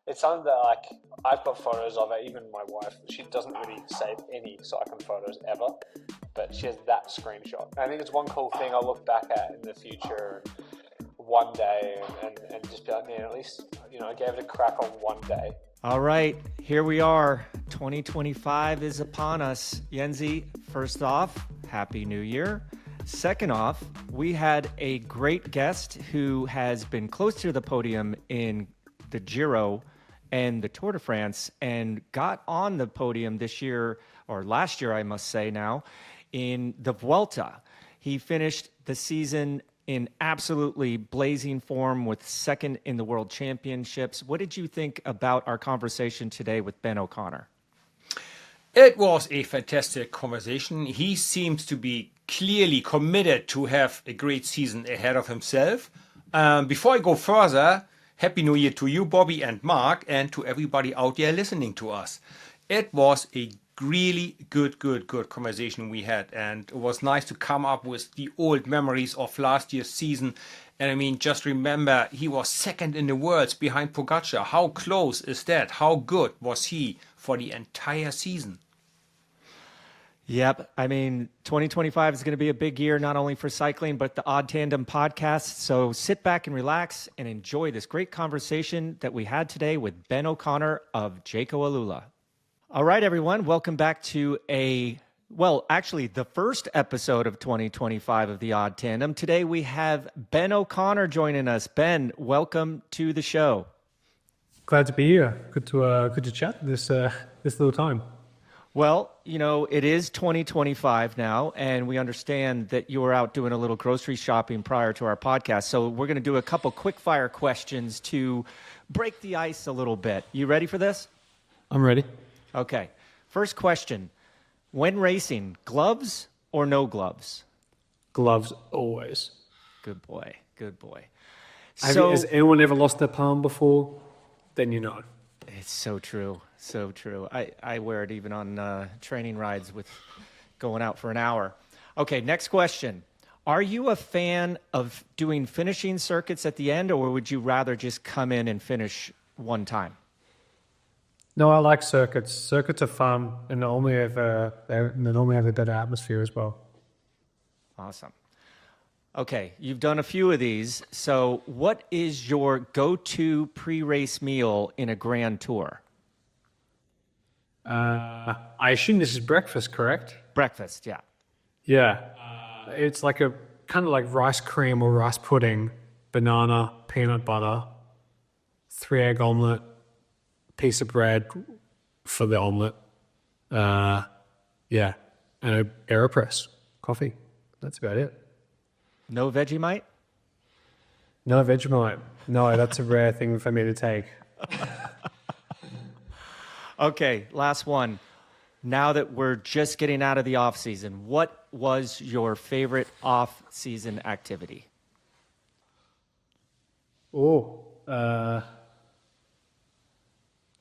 It's something that, like, I've got photos of it. Even my wife, she doesn't really save any cycling photos ever, but she has that screenshot. And I think it's one cool thing I'll look back at in the future one day and just be like, man, at least, I gave it a crack on one day. All right, here we are. 2025 is upon us. Yenzi, first off, Happy New Year. Second off, we had a great guest who has been close to the podium in the Giro and the Tour de France and got on the podium this year, or last year, I must say now, in the Vuelta. He finished the season in absolutely blazing form with second in the World Championships. What did you think about our conversation today with Ben O'Connor? It was a fantastic conversation. He seems to be clearly committed to have a great season ahead of himself. Before I go further, Happy New Year to you, Bobby and Mark, and to everybody out there listening to us. It was a really good conversation we had, and it was nice to come up with the old memories of last year's season. And I mean, just remember, he was second in the world behind Pogacar. How close is that? How good was he for the entire season? Yep. I mean, 2025 is going to be a big year, not only for cycling, but the Odd Tandem podcast. So sit back and relax and enjoy this great conversation that we had today with Ben O'Connor of Jayco AlUla. All right, everyone. Welcome back to the first episode of 2025 of the Odd Tandem. Today we have Ben O'Connor joining us. Ben, welcome to the show. Glad to be here. Good to chat this little time. Well, it is 2025 now, and we understand that you were out doing a little grocery shopping prior to our podcast. So we're going to do a couple quick fire questions to break the ice a little bit. You ready for this? I'm ready. Okay. First question. When racing, gloves or no gloves? Gloves always. Good boy. Has anyone ever lost their palm before? Then you know. It's so true. So true. I wear it even on training rides with going out for an hour. Okay, next question. Are you a fan of doing finishing circuits at the end, or would you rather just come in and finish one time? No, I like circuits. Circuits are fun, and they normally have a better atmosphere as well. Awesome. Okay, you've done a few of these. So what is your go-to pre-race meal in a Grand Tour? I assume this is breakfast, correct? Breakfast, yeah. Yeah. It's like a kind of like rice cream or rice pudding, banana, peanut butter, 3-egg omelet, piece of bread for the omelet. And an AeroPress coffee. That's about it. No Vegemite? No Vegemite. No, that's a rare thing for me to take. Okay, last one. Now that we're just getting out of the off season, what was your favorite off season activity?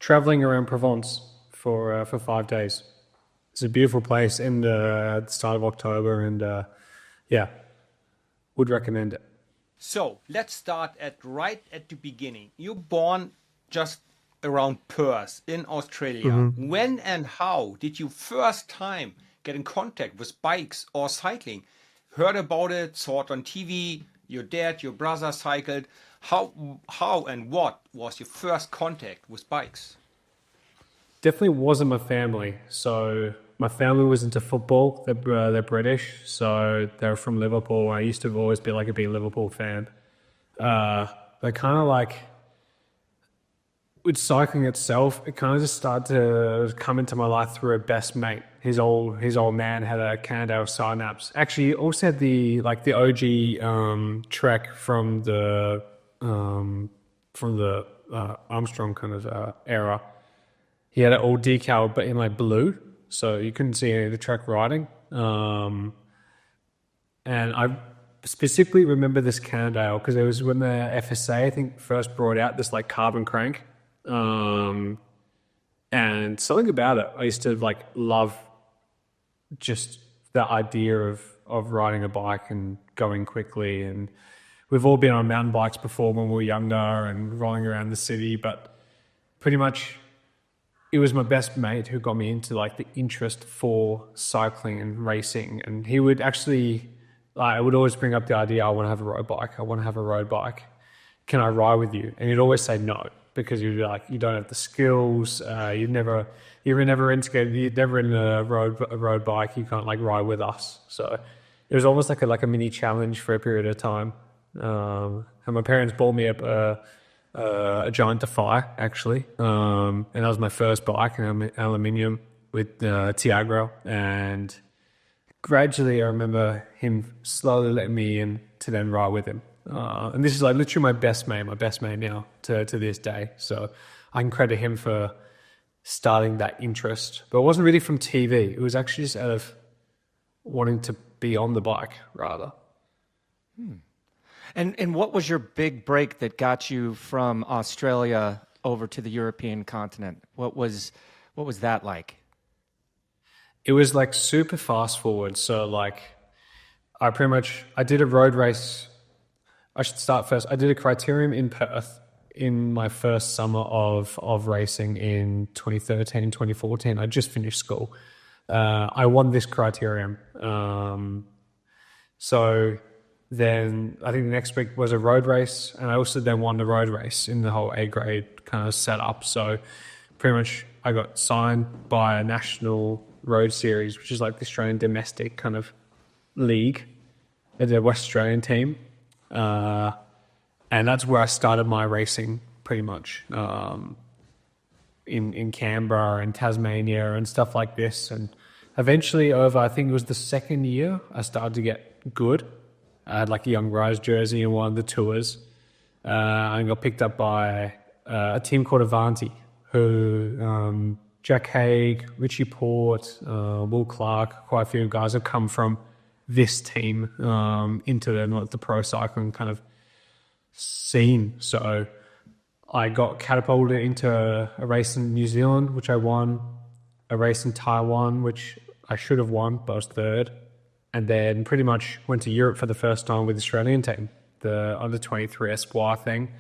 Traveling around Provence for 5 days. It's a beautiful place at the start of October, and would recommend it. So let's start right at the beginning. You're born just around Perth in Australia. Mm-hmm. When and how did you first time get in contact with bikes or cycling? Heard about it, saw it on TV, your dad, your brother cycled. How and what was your first contact with bikes? Definitely wasn't my family. So my family was into football. They're British, so they're from Liverpool. I used to always be like a big Liverpool fan. But kind of like with cycling itself, it kind of just started to come into my life through a best mate. His old man had a Cannondale Synapse. Actually, he also had the OG Trek from the Armstrong kind of era. He had it all decal, but in like blue, so you couldn't see any of the Trek riding. And I specifically remember this Cannondale because it was when the FSA, I think, first brought out this like carbon crank. And something about it, I used to like love just the idea of riding a bike and going quickly. And we've all been on mountain bikes before when we were younger and rolling around the city, but pretty much it was my best mate who got me into like the interest for cycling and racing. And he would actually, like, I would always bring up the idea, I want to have a road bike. I want to have a road bike. Can I ride with you? And he'd always say no, because you'd be like, you don't have the skills. You were never in a road bike. You can't like ride with us. So it was almost like a mini challenge for a period of time. And my parents bought me up a Giant Defy, actually. And that was my first bike, an aluminium with Tiagro. And gradually I remember him slowly letting me in to then ride with him. And this is like literally my best mate now to this day. So I can credit him for starting that interest. But it wasn't really from TV. It was actually just out of wanting to be on the bike, rather. And what was your big break that got you from Australia over to the European continent? What was that like? It was like super fast forward. So like I did a road race. I should start first. I did a criterium in Perth in my first summer of racing in 2013, 2014. I just finished school. I won this criterium. So then I think the next week was a road race, and I also then won the road race in the whole A grade kind of setup. So pretty much I got signed by a national road series, which is like the Australian domestic kind of league, the West Australian team. And that's where I started my racing pretty much, in Canberra and Tasmania and stuff like this. And eventually over, I think it was the second year, I started to get good. I had like a Young Rise jersey in one of the tours. I got picked up by a team called Avanti, who Jack Haig, Richie Port, Will Clark, quite a few guys have come from this team into the pro cycling kind of scene. So I got catapulted into a race in New Zealand, which I won, a race in Taiwan, which I should have won, but I was third. And then pretty much went to Europe for the first time with the Australian team, the under 23 Espoir thing.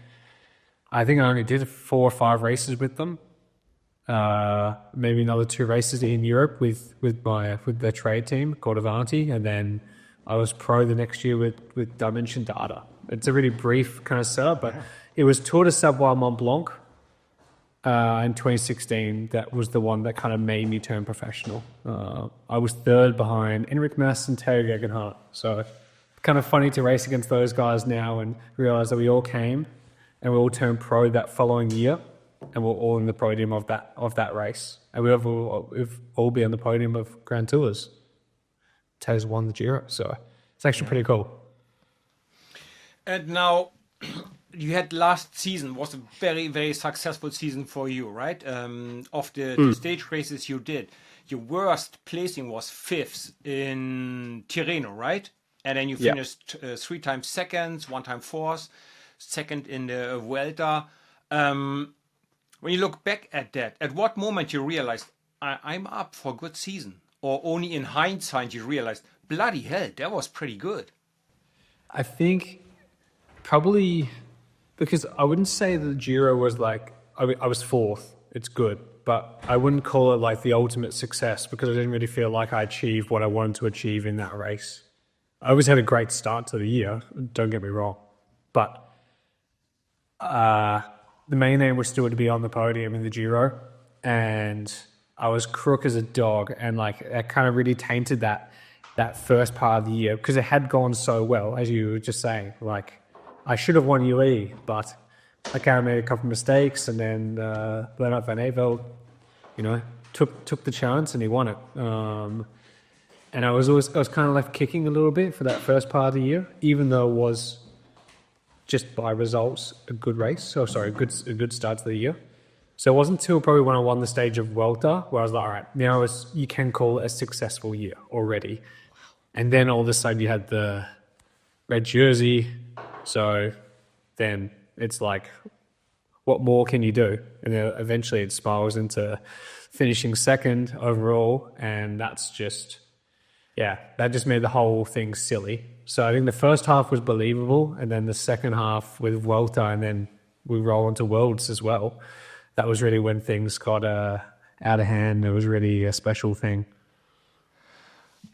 I think I only did 4 or 5 races with them. Maybe another 2 races in Europe with their trade team called Avanti, and then I was pro the next year with Dimension Data. It's a really brief kind of setup, but it was Tour de Savoie Mont Blanc in 2016. That was the one that kind of made me turn professional. I was third behind Enric Mas and Taylor Gegenhardt. So kind of funny to race against those guys now and realize that we all came and we all turned pro that following year. And we're all in the podium of that race. And we've all be on the podium of Grand Tours. Taylor's won the Giro, so it's actually pretty cool. And now, you had last season was a very, very successful season for you, right? Of the stage races you did, your worst placing was 5th in Tirreno, right? And then you finished 3 times seconds, 1 time 4th, second in the Vuelta. When you look back at that, at what moment you realized, I'm up for a good season? Or only in hindsight you realized, bloody hell, that was pretty good? I think probably because I wouldn't say the Giro was like, I was 4th, it's good. But I wouldn't call it like the ultimate success because I didn't really feel like I achieved what I wanted to achieve in that race. I always had a great start to the year, don't get me wrong. But the main aim was still to be on the podium in the Giro, and I was crook as a dog, and like it kind of really tainted that first part of the year because it had gone so well, as you were just saying. Like I should have won UE, but I kind of made a couple of mistakes, and then Bernard Van Avermaet, took the chance and he won it. And I was kind of left kicking a little bit for that first part of the year, even though it was just by results, a good race. A good start to the year. So it wasn't until probably when I won the stage of Vuelta where I was like, all right, now you can call it a successful year already. And then all of a sudden you had the red jersey. So then it's like, what more can you do? And then eventually it spirals into finishing second overall. And that's just, that just made the whole thing silly. So I think the first half was believable, and then the second half with Vuelta, and then we roll into Worlds as well. that was really when things got out of hand. It was really a special thing.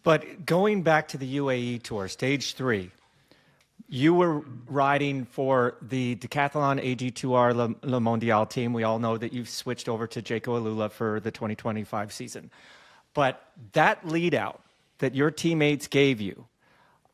But going back to the UAE Tour, stage 3, you were riding for the Decathlon AG2R Le Mondial team. We all know that you've switched over to Jayco AlUla for the 2025 season. But that lead out that your teammates gave you,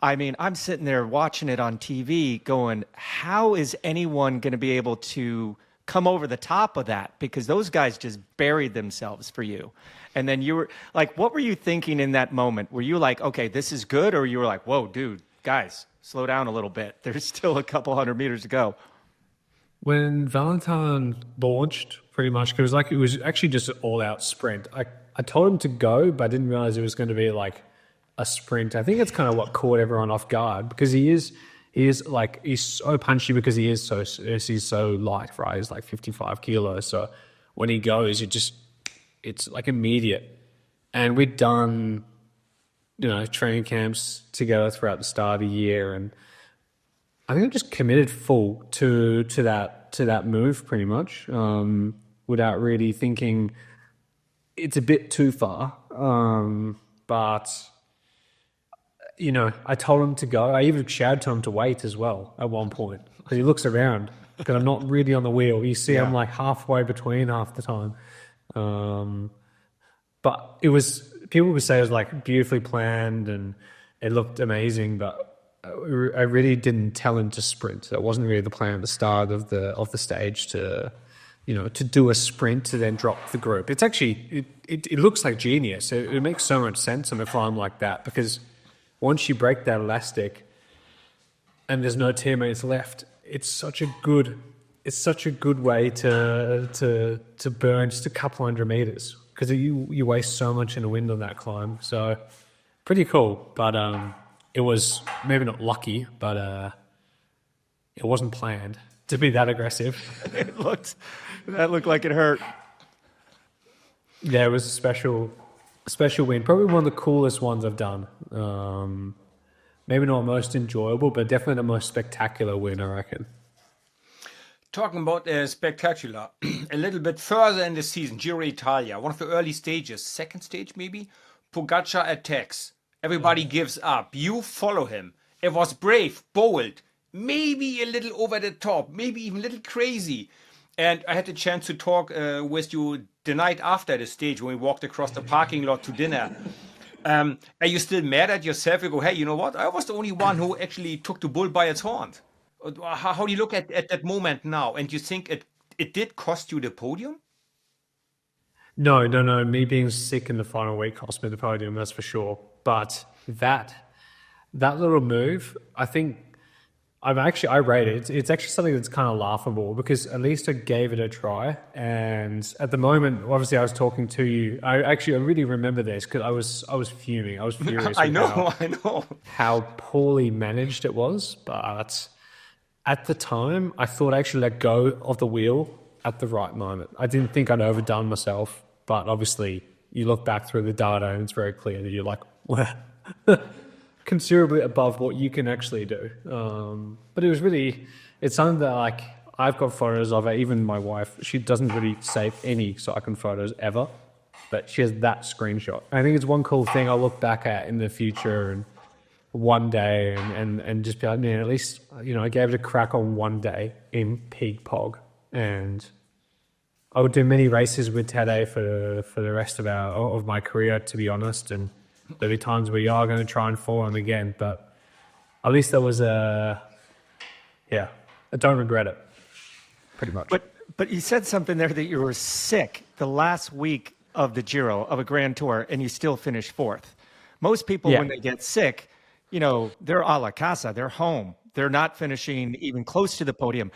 I mean, I'm sitting there watching it on TV going, how is anyone going to be able to come over the top of that? Because those guys just buried themselves for you. And then you were like, what were you thinking in that moment? Were you like, okay, this is good? Or you were like, whoa, dude, guys, slow down a little bit. There's still a couple hundred meters to go. When Valentine launched, pretty much, because it was actually just an all-out sprint. I told him to go, but I didn't realize it was going to be like a sprint. I think it's kind of what caught everyone off guard, because he's so punchy because he's so light, right? He's like 55 kilos. So when he goes, it's like immediate. And we'd done, training camps together throughout the start of the year, and I think I just committed full to that move pretty much, without really thinking it's a bit too far. But I told him to go. I even shouted to him to wait as well at one point, because he looks around because I'm not really on the wheel. You see, I'm like halfway between half the time. But people would say it was like beautifully planned and it looked amazing, but I really didn't tell him to sprint. That wasn't really the plan at the start of the stage to do a sprint to then drop the group. It's actually, it looks like genius. It makes so much sense on a climb like that, because once you break that elastic and there's no teammates left, it's such a good way to burn just a couple hundred meters, because you waste so much in the wind on that climb. So pretty cool, but it was maybe not lucky, but it wasn't planned to be that aggressive. That looked like it hurt. Yeah, it was a special win. Probably one of the coolest ones I've done. Maybe not most enjoyable, but definitely the most spectacular win, I reckon. Talking about spectacular, a little bit further in the season, Giro Italia, one of the early stages, second stage maybe, Pogacar attacks. Everybody gives up. You follow him. It was brave, bold, maybe a little over the top, maybe even a little crazy. And I had the chance to talk with you the night after the stage when we walked across the parking lot to dinner. Are you still mad at yourself? You go, hey, you know what? I was the only one who actually took the bull by its horns. How do you look at that moment now? And you think it did cost you the podium? No. Me being sick in the final week cost me the podium, that's for sure. But that little move, I think I rate it. It's actually something that's kind of laughable, because at least I gave it a try. And at the moment, obviously, I was talking to you. I really remember this because I was fuming. I was furious. I know how poorly managed it was. But at the time, I thought I actually let go of the wheel at the right moment. I didn't think I'd overdone myself, but obviously, you look back through the data and it's very clear that you're like, well, considerably above what you can actually do. But it's something that like I've got photos of it. Even my wife, she doesn't really save any cycling photos ever, but she has that screenshot. I think it's one cool thing I'll look back at in the future and one day and just be like, man, at least, I gave it a crack on one day in peak pog. And I would do many races with Tade for the rest of my career, to be honest. And there'll be times where you are going to try and fall on again, but at least there was I don't regret it, pretty much. But you said something there that you were sick the last week of the Giro, of a Grand Tour, and you still finished fourth. Most people, when they get sick, they're a la casa, they're home. They're not finishing even close to the podium.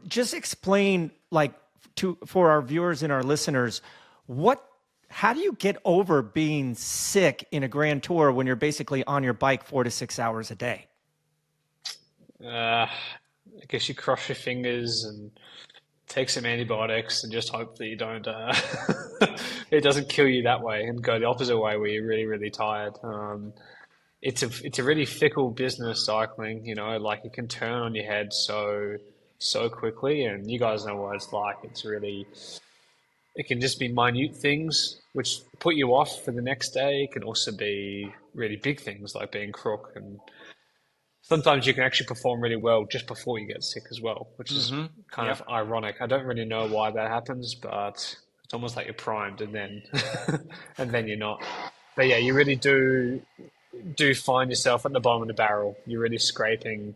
Just explain, for our viewers and our listeners, how do you get over being sick in a Grand Tour when you're basically on your bike 4 to 6 hours a day? I guess you cross your fingers and take some antibiotics and just hope that you don't, it doesn't kill you that way and go the opposite way where you're really, really tired. It's a really fickle business, cycling, like it can turn on your head so so quickly, and you guys know what it's like. It can just be minute things which put you off for the next day. It can also be really big things like being crook, and sometimes you can actually perform really well just before you get sick as well, which is kind Yep. of ironic. I don't really know why that happens, but it's almost like you're primed and then and then you're not. But yeah, you really do find yourself at the bottom of the barrel. You're really scraping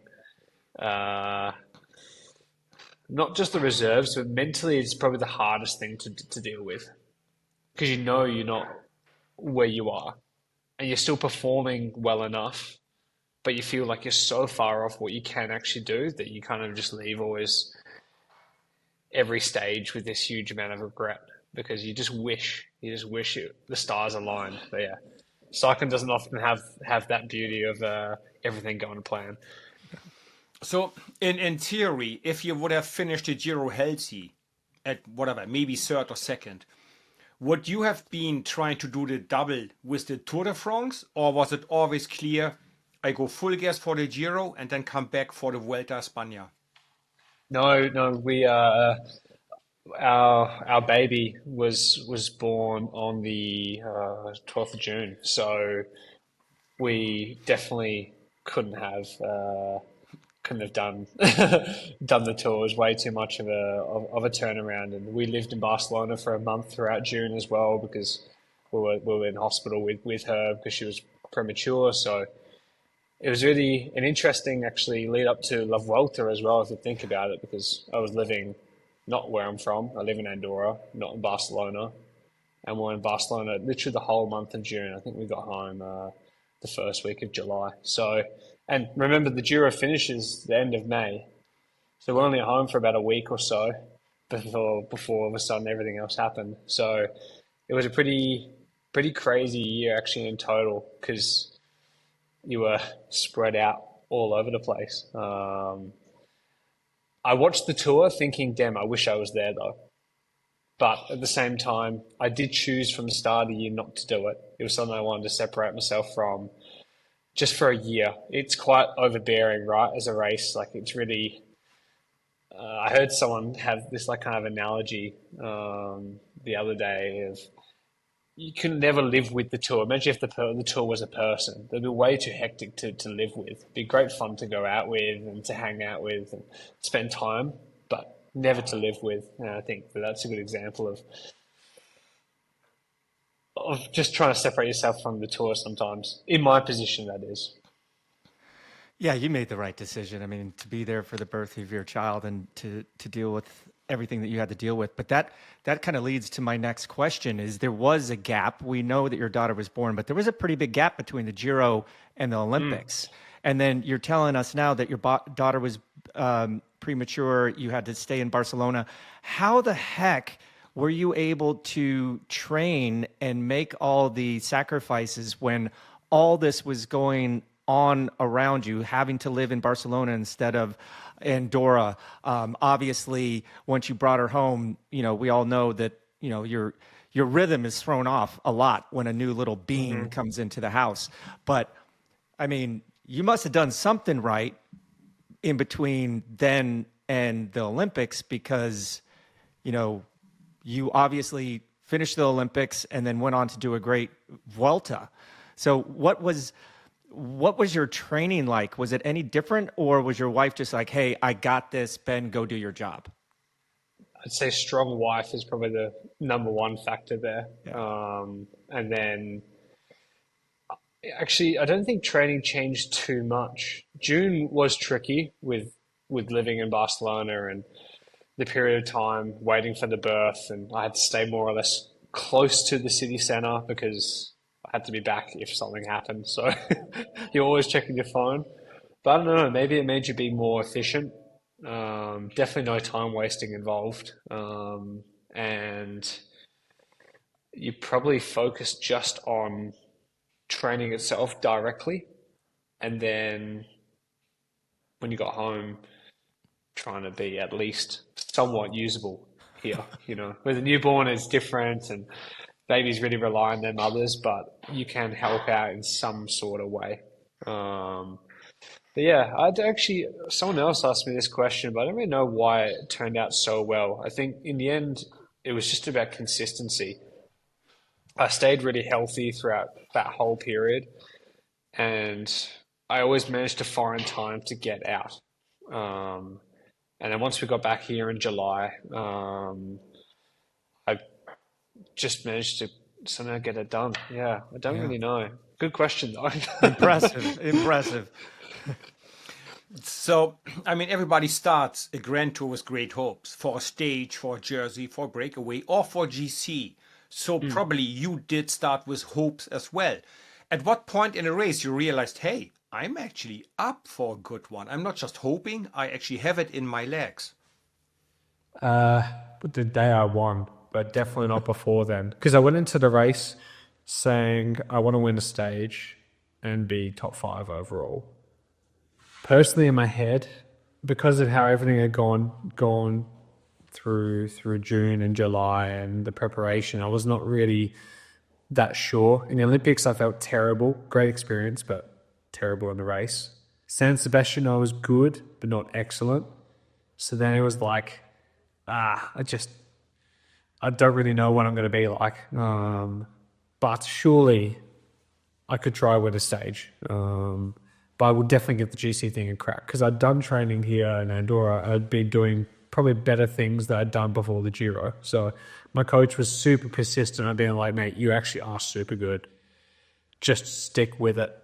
uh, not just the reserves, but mentally it's probably the hardest thing to deal with because you know you're not where you are and you're still performing well enough, but you feel like you're so far off what you can actually do that you kind of just leave always every stage with this huge amount of regret because the stars aligned. But yeah, cycling doesn't often have that beauty of everything going to plan. So, in theory, if you would have finished the Giro healthy at whatever, maybe third or second, would you have been trying to do the double with the Tour de France, or was it always clear, I go full gas for the Giro and then come back for the Vuelta a España? No, we our baby was born on the 12th of June, so we definitely couldn't have done done the tour. It was way too much of a turnaround, and we lived in Barcelona for a month throughout June as well because we were in hospital with her because she was premature. So it was really an interesting actually lead up to La Vuelta as well if you think about it, because I was living not where I'm from. I live in Andorra, not in Barcelona, and we're in Barcelona literally the whole month of June. I think we got home the first week of July. So, and remember the Giro finishes the end of May, so we're only at home for about a week or so before all of a sudden everything else happened. So it was a pretty crazy year actually in total because you were spread out all over the place. I watched the tour thinking, damn, I wish I was there though. But at the same time, I did choose from the start of the year not to do it. It was something I wanted to separate myself from just for a year. It's quite overbearing, right, as a race. Like it's really, I heard someone have this like kind of analogy the other day of you can never live with the tour. Imagine if the tour was a person. They'd be way too hectic to live with. It'd be great fun to go out with and to hang out with and spend time, but never to live with. And I think that's a good example of just trying to separate yourself from the tour sometimes. In my position, that is. Yeah, you made the right decision. I mean, to be there for the birth of your child and to deal with everything that you had to deal with. But that kind of leads to my next question is there was a gap. We know that your daughter was born, but there was a pretty big gap between the Giro and the Olympics. And then you're telling us now that your daughter was premature. You had to stay in Barcelona. How the heck were you able to train and make all the sacrifices when all this was going on around you, having to live in Barcelona instead of Andorra? Obviously, once you brought her home, we all know that, your rhythm is thrown off a lot when a new little being comes into the house. But I mean, you must have done something right in between then and the Olympics because, you obviously finished the Olympics and then went on to do a great Vuelta. So what was your training like? Was it any different, or was your wife just like, hey, I got this, Ben, go do your job? I'd say strong wife is probably the number one factor there. Yeah. And then actually, I don't think training changed too much. June was tricky with living in Barcelona and the period of time waiting for the birth, and I had to stay more or less close to the city centre because I had to be back if something happened. So you're always checking your phone. But I don't know, maybe it made you be more efficient. Definitely no time wasting involved. And you probably focused just on training itself directly. And then when you got home, trying to be at least somewhat usable here. With a newborn, it's different and babies really rely on their mothers, but you can help out in some sort of way. But yeah, I'd actually, someone else asked me this question, but I don't really know why it turned out so well. I think in the end, it was just about consistency. I stayed really healthy throughout that whole period, and I always managed to find time to get out. Um, and then once we got back here in July, I just managed to somehow get it done. Yeah, I don't Yeah. really know. Good question though. Impressive. Impressive. So, I mean, everybody starts a Grand Tour with great hopes for a stage, for a jersey, for a breakaway, or for GC. So probably you did start with hopes as well. At what point in a race you realized, hey, I'm actually up for a good one. I'm not just hoping, I actually have it in my legs. The day I won, but definitely not before then. Because I went into the race saying I want to win a stage and be top 5 overall. Personally, in my head, because of how everything had gone through June and July and the preparation, I was not really that sure. In the Olympics, I felt terrible. Great experience, but terrible in the race. San Sebastian, I was good, but not excellent. So then it was like, I don't really know what I'm going to be like. But surely I could try with a stage. But I would definitely give the GC thing a crack because I'd done training here in Andorra. I'd been doing probably better things that I'd done before the Giro. So my coach was super persistent on being like, mate, you actually are super good. Just stick with it.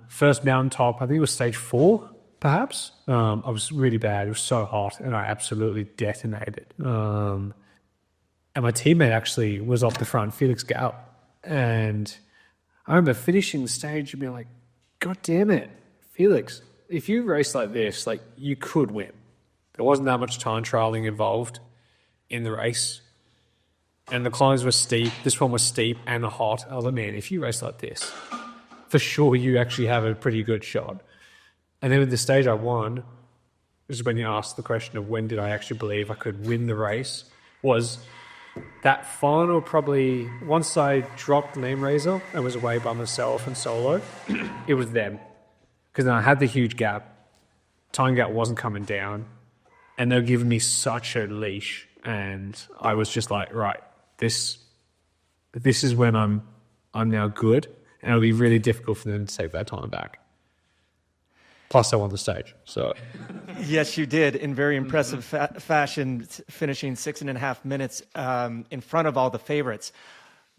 First mountaintop, I think it was stage 4, perhaps. I was really bad. It was so hot and I absolutely detonated. And my teammate actually was off the front, Felix Gout. And I remember finishing the stage and being like, God damn it, Felix, if you race like this, like you could win. There wasn't that much time trialing involved in the race. And the climbs were steep. This one was steep and hot. I was like, man, if you race like this, for sure you actually have a pretty good shot. And then with the stage I won, this is when you asked the question of when did I actually believe I could win the race, was that final probably, once I dropped Lame Razor and was away by myself and solo, it was them. Because then I had the huge gap, time gap wasn't coming down, and they were giving me such a leash, and I was just like, right, this is when I'm now good, and it'll be really difficult for them to take that time back. Plus, I won the stage, so... Yes, you did in very impressive fashion, finishing 6.5 minutes in front of all the favorites.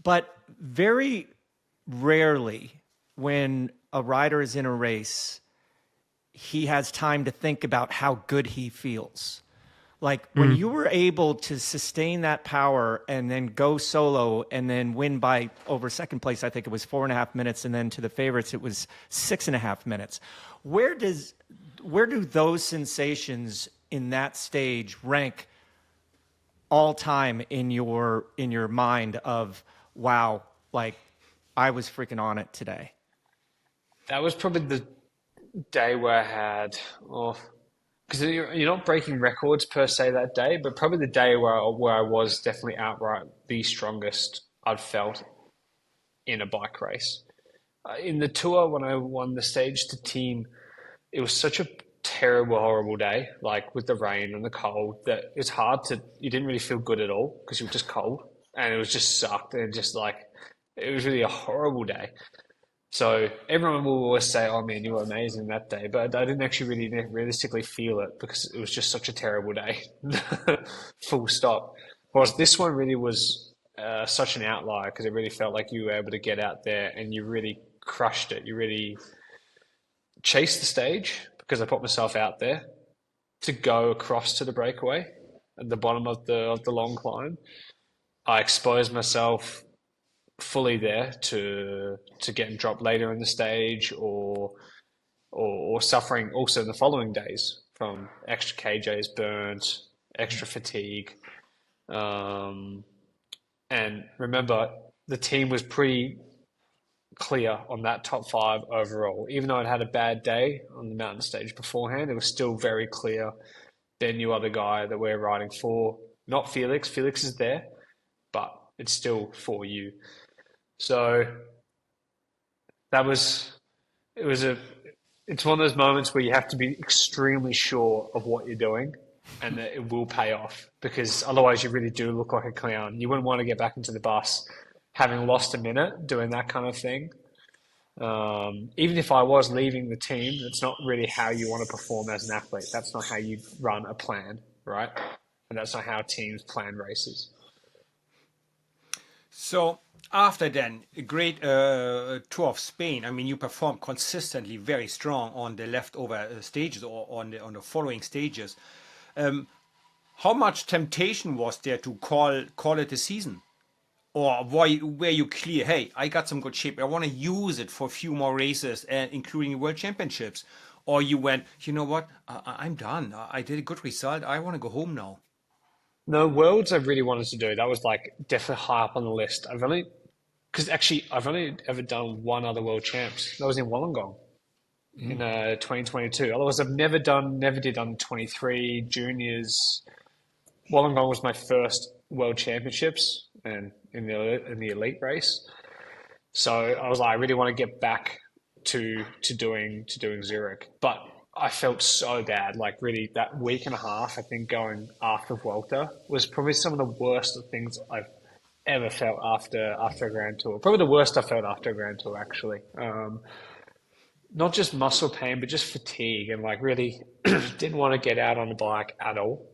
But very rarely when a rider is in a race, he has time to think about how good he feels. Like when you were able to sustain that power and then go solo and then win by over second place, I think it was 4.5 minutes. And then to the favorites, it was 6.5 minutes. Where do those sensations in that stage rank all time in your mind of, wow, like I was freaking on it today? That was probably the day where I had, because you're not breaking records per se that day, but probably the day where I was definitely outright the strongest I'd felt in a bike race. In the tour, when I won the stage to team, it was such a terrible, horrible day, like with the rain and the cold, that it's hard to, you didn't really feel good at all because you were just cold and it was just sucked and just like, it was really a horrible day. So everyone will always say, oh man, you were amazing that day. But I didn't actually really realistically feel it because it was just such a terrible day. Full stop. Whereas this one really was such an outlier because it really felt like you were able to get out there and you really crushed it. You really chased the stage because I put myself out there to go across to the breakaway at the bottom of the long climb. I exposed myself fully there to getting dropped later in the stage or suffering also in the following days from extra KJs burnt, extra fatigue. And remember, the team was pretty clear on that top 5 overall. Even though I'd had a bad day on the mountain stage beforehand, it was still very clear. Their new other guy that we're riding for, not Felix. Felix is there, but it's still for you. So it was it's one of those moments where you have to be extremely sure of what you're doing and that it will pay off, because otherwise you really do look like a clown. You wouldn't want to get back into the bus having lost a minute doing that kind of thing. Even if I was leaving the team, that's not really how you want to perform as an athlete. That's not how you run a plan, right? And that's not how teams plan races. So after then, a great tour of Spain. I mean, you performed consistently very strong on the leftover stages or on the following stages. How much temptation was there to call it a season? Or were you clear, hey, I got some good shape, I want to use it for a few more races, including World Championships? Or you went, you know what, I'm done. I did a good result. I want to go home now. No, Worlds I really wanted to do. That was like definitely high up on the list. I've only ever done one other World Champs. That was in Wollongong in 2022. Otherwise, I've never did under 23 juniors. Wollongong was my first World Championships and in the elite race. So I was like, I really want to get back to doing Zurich, but I felt so bad. Like really, that week and a half, I think going after Vuelta was probably some of the worst things I've ever felt after a Grand Tour. Probably the worst I felt after a Grand Tour, actually. Not just muscle pain, but just fatigue, and like really didn't want to get out on the bike at all.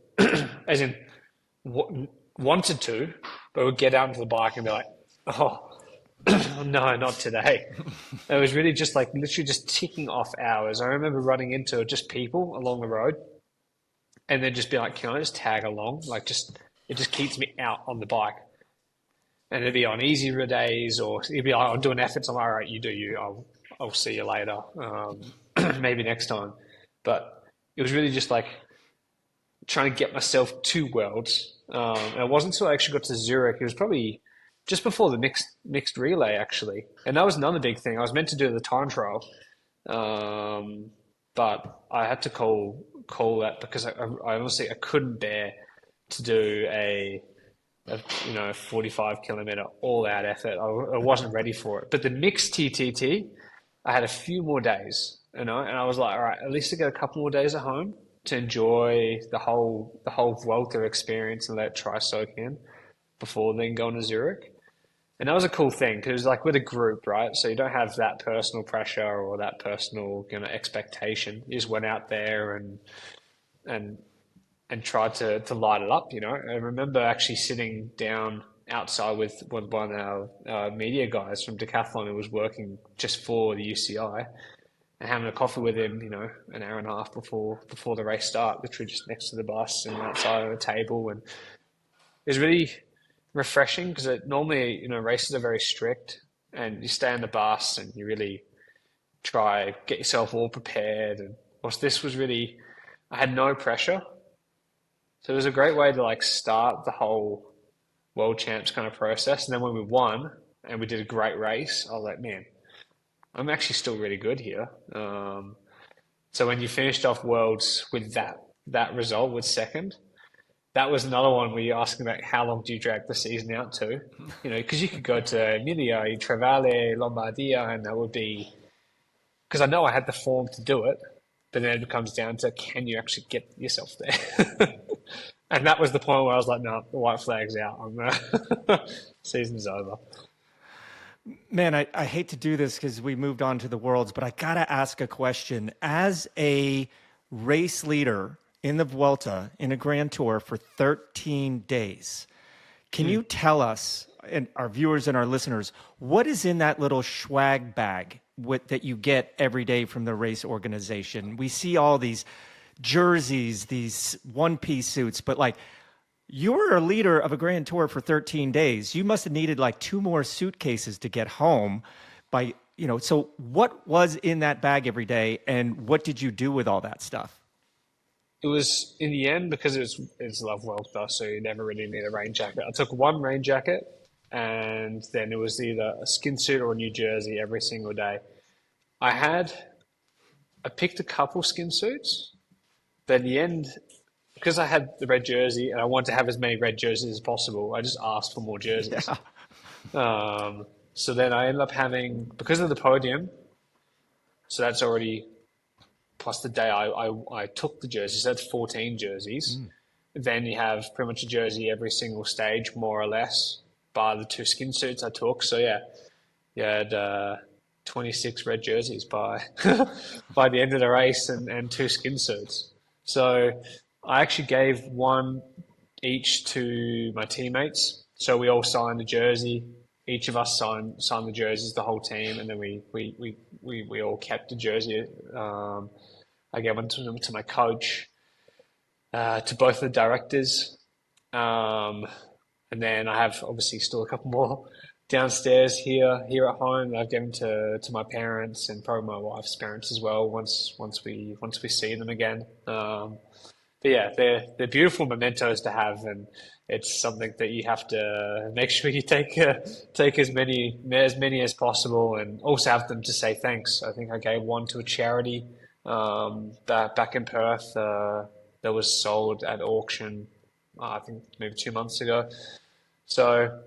As in, wanted to, but would get out into the bike and be like, oh, no, not today. It was really just like literally just ticking off hours. I remember running into just people along the road and then just be like, can I just tag along? Like it just keeps me out on the bike. And it'd be on easier days, or it'd be like, I'm doing efforts. I'm like, all right, you do you. I'll see you later. Maybe next time. But it was really just like trying to get myself to Worlds. And it wasn't until I actually got to Zurich. It was probably just before the mixed relay, actually. And that was another big thing. I was meant to do the time trial, but I had to call that because I honestly I couldn't bear to do a 45 kilometer all out effort. I wasn't ready for it. But the mixed TTT, I had a few more days, and I was like, all right, at least I get a couple more days at home to enjoy the whole Vuelta experience and let it try soak in before then going to Zurich. And that was a cool thing because like with a group, right? So you don't have that personal pressure or that personal expectation. You just went out there and tried to light it up. I remember actually sitting down outside with one of our media guys from Decathlon who was working just for the UCI and having a coffee with him, an hour and a half before the race start, literally just next to the bus and outside of a table. And it was really refreshing because normally, races are very strict and you stay on the bus and you really try get yourself all prepared. And whilst this was really, I had no pressure. So it was a great way to like start the whole World Champs kind of process. And then when we won and we did a great race, I was like, man, I'm actually still really good here. So when you finished off Worlds with that result with second, that was another one where you're asking about how long do you drag the season out to? Because you could go to Emilia, Trevale, Lombardia, and that would be, because I know I had the form to do it, but then it comes down to can you actually get yourself there? And that was the point where I was like, no, the white flag's out. Season's over. Man, I hate to do this because we moved on to the Worlds, but I got to ask a question. As a race leader in the Vuelta, in a Grand Tour for 13 days, can you tell us, and our viewers and our listeners, what is in that little swag bag that you get every day from the race organization? We see all these jerseys, these one-piece suits, but like, you were a leader of a Grand Tour for 13 days. You must have needed like 2 more suitcases to get home so what was in that bag every day and what did you do with all that stuff? It was, in the end, because it's Love Vuelta, so you never really need a rain jacket. I took one rain jacket and then it was either a skin suit or a new jersey every single day. I picked a couple skin suits, but in the end, because I had the red jersey and I wanted to have as many red jerseys as possible, I just asked for more jerseys. Yeah. So then I ended up having, because of the podium, so that's already plus the day I took the jersey. So that's 14 jerseys. Then you have pretty much a jersey every single stage, more or less, bar the 2 skin suits I took. So yeah, you had 26 red jerseys by by the end of the race, and 2 skin suits. So I actually gave one each to my teammates. So we all signed the jersey. Each of us signed the jerseys, the whole team, and then we all kept the jersey. I gave one to my coach, to both the directors, and then I have obviously still a couple more downstairs here at home. I've given to my parents and probably my wife's parents as well. Once we see them again. But yeah, they're beautiful mementos to have, and it's something that you have to make sure you take as many as possible, and also have them to say thanks. I think I gave one to a charity back in Perth that was sold at auction, I think maybe 2 months ago. So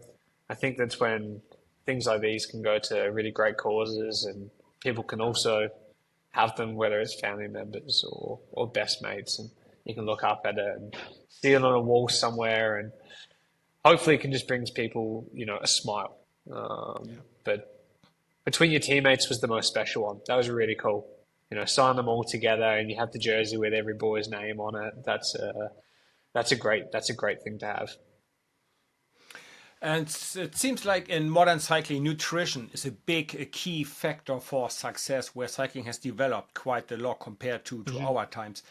I think that's when things like these can go to really great causes, and people can also have them, whether it's family members or best mates, and you can look up at it and see it on a wall somewhere, and hopefully it can just bring people, a smile. But between your teammates was the most special one. That was really cool. Sign them all together, and you have the jersey with every boy's name on it. That's a great thing to have. And it seems like in modern cycling, nutrition is a key factor for success, where cycling has developed quite a lot compared to our times.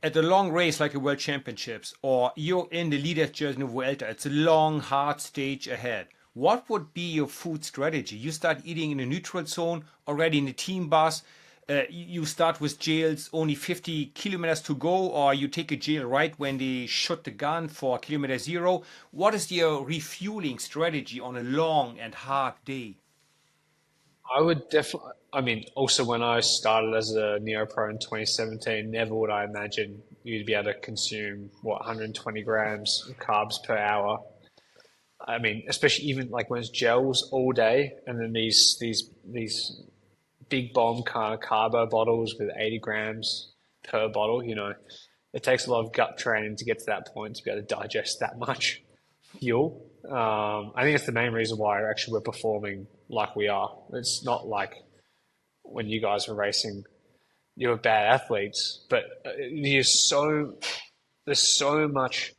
At a long race like a World Championships, or you're in the leader's jersey in Vuelta, it's a long, hard stage ahead. What would be your food strategy? You start eating in a neutral zone already in the team bus. You start with gels only 50 kilometers to go, or you take a gel right when they shot the gun for kilometer 0. What is your refueling strategy on a long and hard day? I would definitely, also when I started as a Neo-Pro in 2017, never would I imagine you'd be able to consume, 120 grams of carbs per hour. Especially even like when it's gels all day, and then these big bomb kind of carbo bottles with 80 grams per bottle, it takes a lot of gut training to get to that point to be able to digest that much fuel. I think it's the main reason why we're performing like we are. It's not like when you guys were racing, you were bad athletes, but there's so much,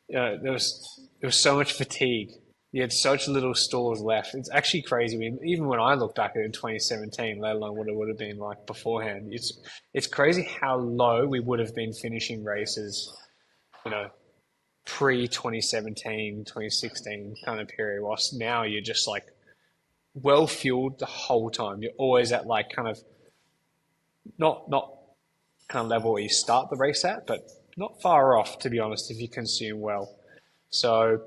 there was so much fatigue. You had such little stores left. It's actually crazy. Even when I look back at it in 2017, let alone what it would have been like beforehand, it's crazy how low we would have been finishing races, pre-2017, 2016 kind of period, whilst now you're just like well fueled the whole time. You're always at like kind of not kind of level where you start the race at, but not far off, to be honest, if you consume well. So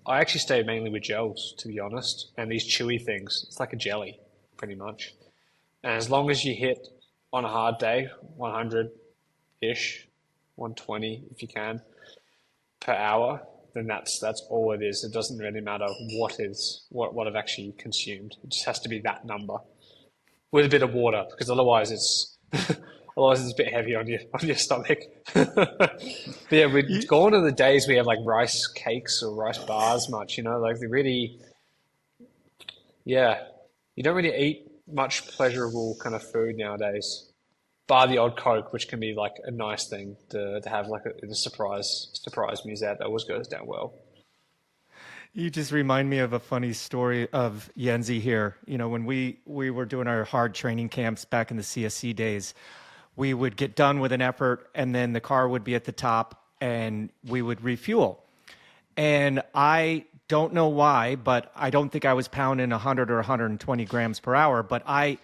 I actually stay mainly with gels, to be honest, and these chewy things. It's like a jelly, pretty much. And as long as you hit on a hard day, 100-ish, 120 if you can, per hour, then that's all it is. It doesn't really matter what I've actually consumed. It just has to be that number with a bit of water, because otherwise it's a bit heavy on your stomach. But yeah, we've gone to the days we have like rice cakes or rice bars much, like they really, you don't really eat much pleasurable kind of food nowadays. Bar the odd Coke, which can be like a nice thing to have, like a surprise music that always goes down well. You just remind me of a funny story of Yenzi here. When we were doing our hard training camps back in the CSC days, we would get done with an effort, and then the car would be at the top, and we would refuel. And I don't know why, but I don't think I was pounding 100 or 120 grams per hour, but I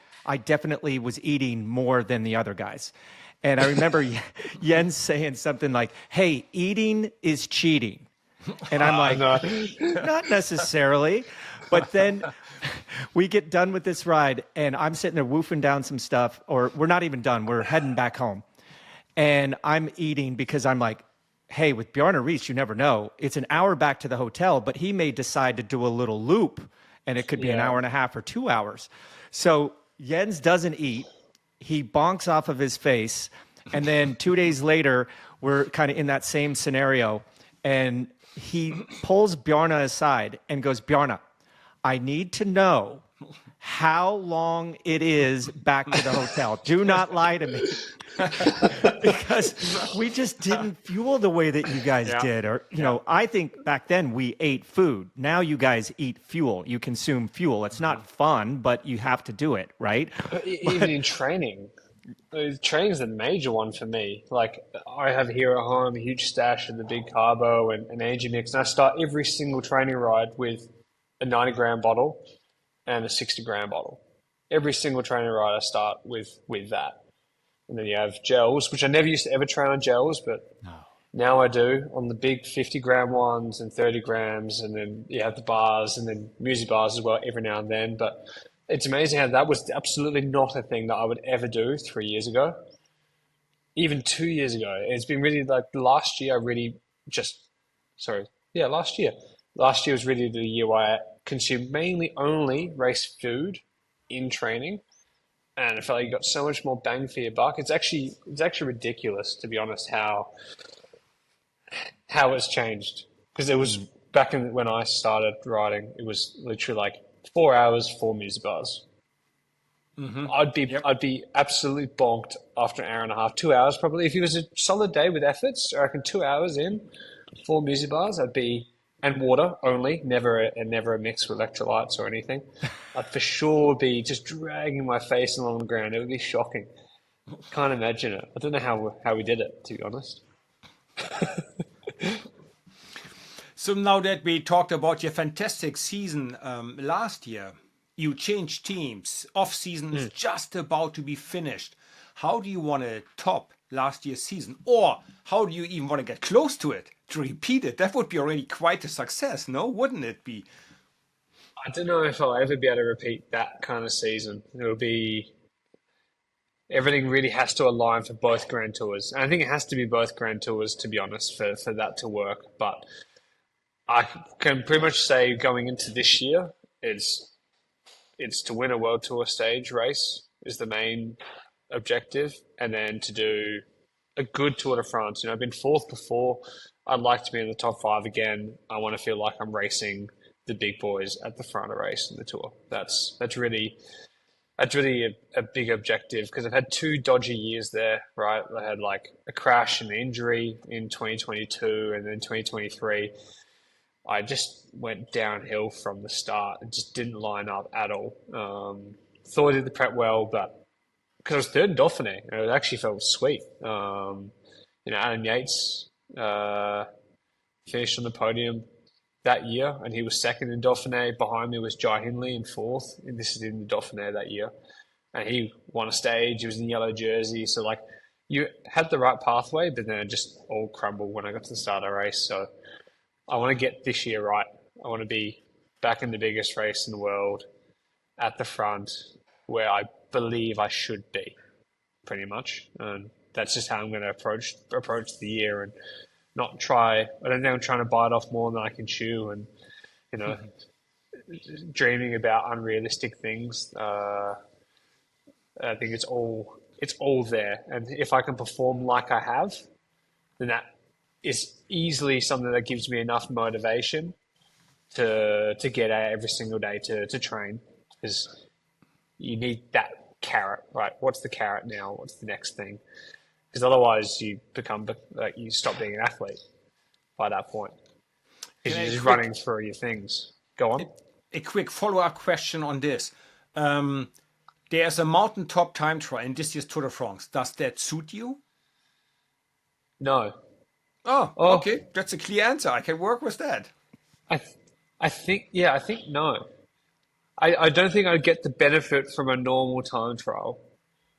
definitely was eating more than the other guys. And I remember Jens saying something like, hey, eating is cheating. And I'm like, not necessarily. But then we get done with this ride, and I'm sitting there woofing down some stuff, or we're not even done. We're heading back home. And I'm eating because I'm like, hey, with Bjarne Riis, you never know. It's an hour back to the hotel, but he may decide to do a little loop, and it could be an hour and a half or 2 hours. So Jens doesn't eat. he bonks off of his face, and then 2 days later, we're kind of in that same scenario, and he pulls Bjarne aside and goes, Bjarne, I need to know how long it is back to the hotel. Do not lie to me. Because we just didn't fuel the way that you guys did. Or, you know, I think back then we ate food. Now you guys eat fuel. You consume fuel. It's not fun, but you have to do it, right? Even in training. Training's the major one for me. Like, I have here at home a huge stash of the big carbo and energy mix, and I start every single training ride with a 90-gram bottle and a 60-gram bottle. Every single training ride I start with that. And then you have gels, which I never used to ever train on gels, but now I do on the big 50-gram ones and 30 grams. And then you have the bars and then music bars as well every now and then. But it's amazing how that was absolutely not a thing that I would ever do 3 years ago, even 2 years ago. It's been really like last year, last year. Last year was really the year where I consumed mainly only race food in training. And I felt like you got so much more bang for your buck. It's actually ridiculous, to be honest, how it's changed. Because it was back in when I started riding, it was literally like 4 hours, 4 music bars. I'd be absolutely bonked after an hour and a half, 2 hours probably. If it was a solid day with efforts, I reckon 2 hours in, 4 music bars, and water only, never a mix with electrolytes or anything. I'd for sure be just dragging my face along the ground. It would be shocking. Can't imagine it. I don't know how we did it, to be honest. So now that we talked about your fantastic season last year, you changed teams. Off-season is just about to be finished. How do you want to top last year's season? Or how do you even want to get close to it, to repeat it? That would be already quite a success, no? Wouldn't it be? I don't know if I'll ever be able to repeat that kind of season. It'll be... Everything really has to align for both Grand Tours. And I think it has to be both Grand Tours, to be honest, for that to work. But I can pretty much say going into this year, it's to win a World Tour stage race is the main objective, and then to do a good Tour de France. You know, I've been fourth before. I'd like to be in the top 5 again. I want to feel like I'm racing the big boys at the front of race in the Tour. That's really a big objective, because I've had 2 dodgy years there, right? I had like a crash and injury in 2022, and then 2023. I just went downhill from the start. It just didn't line up at all. Thought I did the prep well, but because I was third in Dauphiné, it actually felt sweet. Adam Yates finished on the podium that year, and he was second in Dauphiné. Behind me was Jai Hindley in fourth, and this is in the Dauphiné that year. And he won a stage. He was in yellow jersey. So, like, you had the right pathway, but then it just all crumbled when I got to the start of the race. So I want to get this year right. I want to be back in the biggest race in the world at the front where I believe I should be, pretty much. And that's just how I'm going to approach the year, and not try. I don't think I'm trying to bite off more than I can chew, and dreaming about unrealistic things. I think it's all there, and if I can perform like I have, then that is easily something that gives me enough motivation to get out every single day to train, because you need that carrot, right? What's the carrot now? What's the next thing? Because otherwise you stop being an athlete by that point, because you're just running through your things. Go on. A quick follow-up question on this. There's a mountaintop time trial in this year's Tour de France. Does that suit you? No. Oh, okay. That's a clear answer. I can work with that. I think no. I don't think I'd get the benefit from a normal time trial.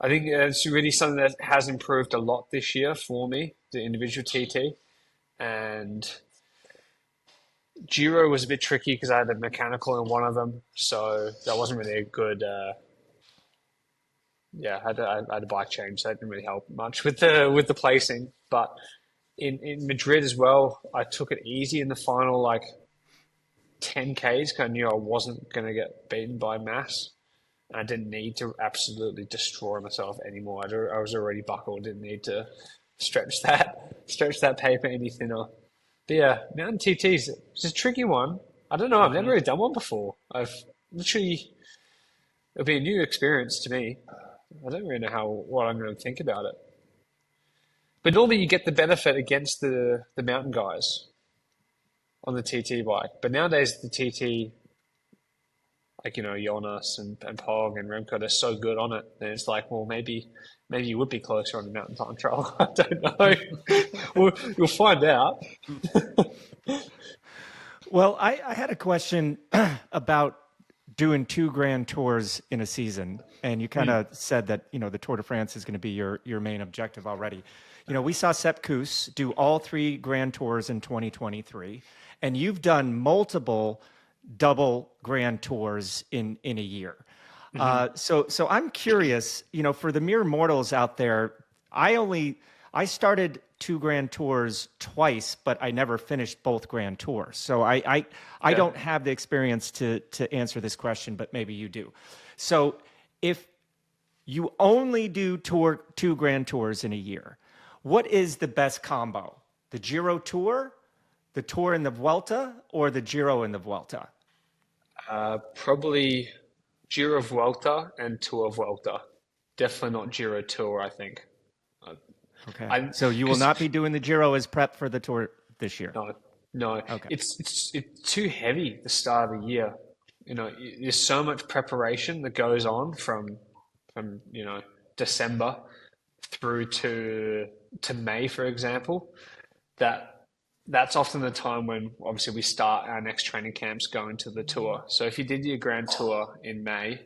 I think it's really something that has improved a lot this year for me, the individual TT. And Giro was a bit tricky because I had a mechanical in one of them. So that wasn't really a good... I had a bike change, so that didn't really help much with the placing. But in Madrid as well, I took it easy in the final, like 10Ks, because I knew I wasn't going to get beaten by mass. And I didn't need to absolutely destroy myself anymore. I was already buckled. Didn't need to stretch that paper any thinner. But yeah, mountain TTs, it's a tricky one. I don't know. I've never really done one before. I've literally, it'll be a new experience to me. I don't really know what I'm going to think about it. But normally you get the benefit against the mountain guys on the TT bike. But nowadays the TT, like, Jonas and Pog and Remco, they're so good on it. And it's like, well, maybe you would be closer on the mountain time trial. I don't know. You'll find out. Well, I had a question about doing 2 grand tours in a season, and you kind of said that the Tour de France is going to be your main objective already. We saw Sepp Kuss do all 3 grand tours in 2023, and you've done multiple double grand tours in a year. So I'm curious, for the mere mortals out there, I started 2 grand tours twice, but I never finished both grand tours. So I don't have the experience to answer this question, but maybe you do. So if you only do 2 grand tours in a year, what is the best combo? The Giro Tour, the Tour in the Vuelta, or the Giro in the Vuelta? Probably Giro Vuelta and Tour Vuelta. Definitely not Giro Tour, I think. Okay. So you will not be doing the Giro as prep for the Tour this year? No. Okay. It's too heavy the start of the year. There's so much preparation that goes on from December through to May, for example, that's often the time when obviously we start our next training camps going to the Tour. So if you did your Grand Tour in May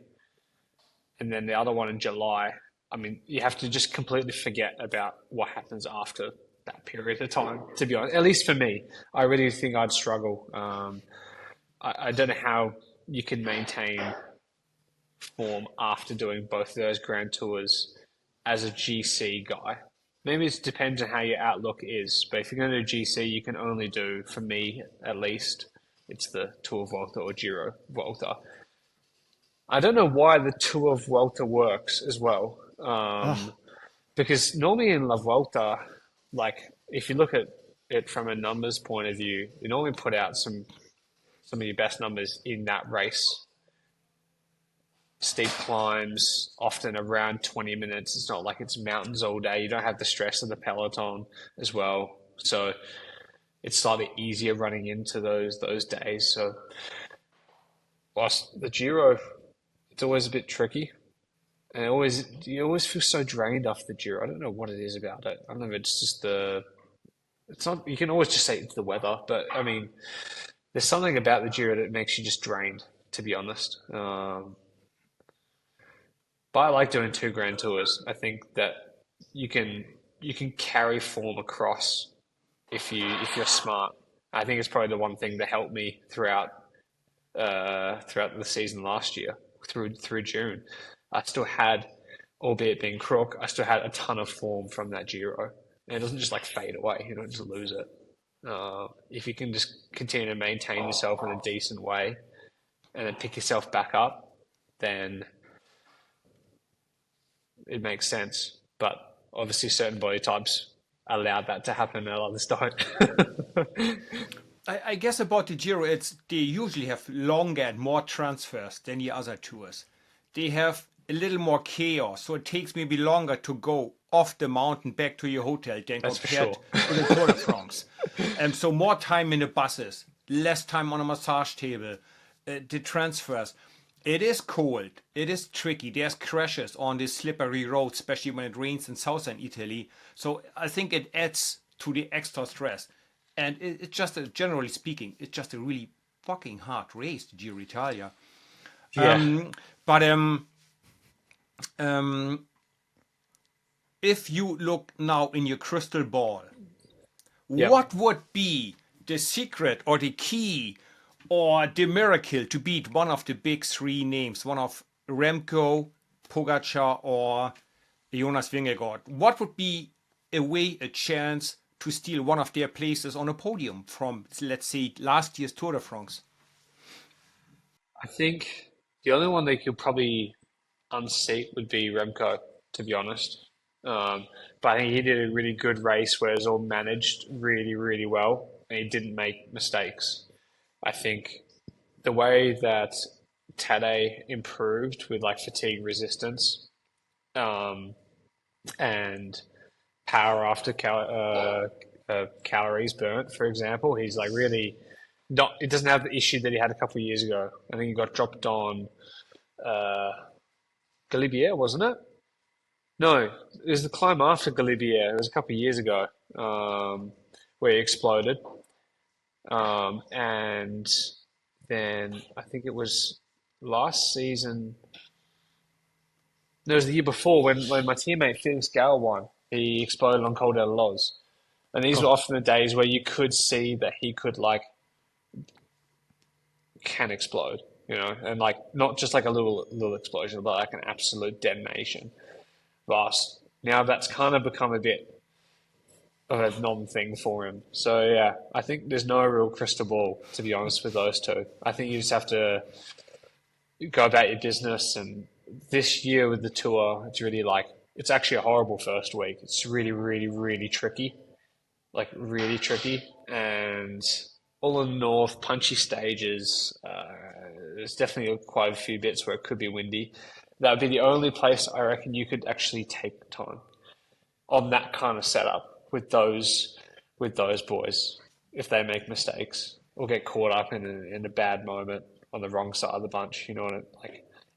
and then the other one in July, I mean, you have to just completely forget about what happens after that period of time, to be honest. At least for me, I really think I'd struggle. I don't know how you can maintain form after doing both of those Grand Tours as a GC guy. Maybe it depends on how your outlook is, but if you're going to do GC, you can only do, for me at least, it's the Tour Vuelta or Giro Vuelta. I don't know why the Tour Vuelta works as well, because normally in La Vuelta, like if you look at it from a numbers point of view, you normally put out some of your best numbers in that race. Steep climbs, often around 20 minutes. It's not like it's mountains all day. You don't have the stress of the peloton as well. So it's slightly easier running into those days. So whilst the Giro, it's always a bit tricky. And you always feel so drained after the Giro. I don't know what it is about it. I don't know if it's just it's not, you can always just say it's the weather, but I mean, there's something about the Giro that makes you just drained, to be honest. But I like doing 2 grand tours. I think that you can carry form across if you're smart. I think it's probably the one thing that helped me throughout the season last year through June. I still had, albeit being crook, I still had a ton of form from that Giro. And it doesn't just like fade away. You don't just lose it. If you can just continue to maintain yourself in a decent way and then pick yourself back up, then it makes sense. But obviously certain body types allow that to happen and others don't. I guess about the Giro, they usually have longer and more transfers than the other tours. They have a little more chaos, so it takes maybe longer to go off the mountain back to your hotel than compared to the Tour de France. So more time in the buses, less time on a massage table, the transfers. It is cold. It is tricky. There's crashes on this slippery road, especially when it rains in southern Italy. So I think it adds to the extra stress. And it's just, generally speaking, it's just a really fucking hard race, the Giro Italia. Yeah. But if you look now in your crystal ball, what would be the secret or the key or the miracle to beat one of the big 3 names, one of Remco, Pogacar, or Jonas Vingegaard? What would be a chance to steal one of their places on a podium from, let's say, last year's Tour de France? I think the only one they could probably unseat would be Remco, to be honest. But I think he did a really good race where it was all managed really, really well, and he didn't make mistakes. I think the way that Tade improved with like fatigue resistance, and power after calories burnt, for example, he's like really not. It doesn't have the issue that he had a couple of years ago. I think he got dropped on Galibier, wasn't it? No, it was the climb after Galibier. It was a couple of years ago, where he exploded. And then I think it was last season. No, it was the year before when my teammate Felix Gall won. He exploded on Col d'Aloz. And these were often the days where you could see that he could can explode, and like not just like a little explosion, but like an absolute detonation. But now that's kind of become a bit of a non-thing for him. So yeah, I think there's no real crystal ball, to be honest, with those two. I think you just have to go about your business. And this year with the tour, it's really it's actually a horrible first week. It's really, really, really tricky, really tricky. And all in the north, punchy stages. There's definitely quite a few bits where it could be windy. That would be the only place I reckon you could actually take time on that kind of setup with those boys if they make mistakes or get caught up in a bad moment on the wrong side of the bunch. You know what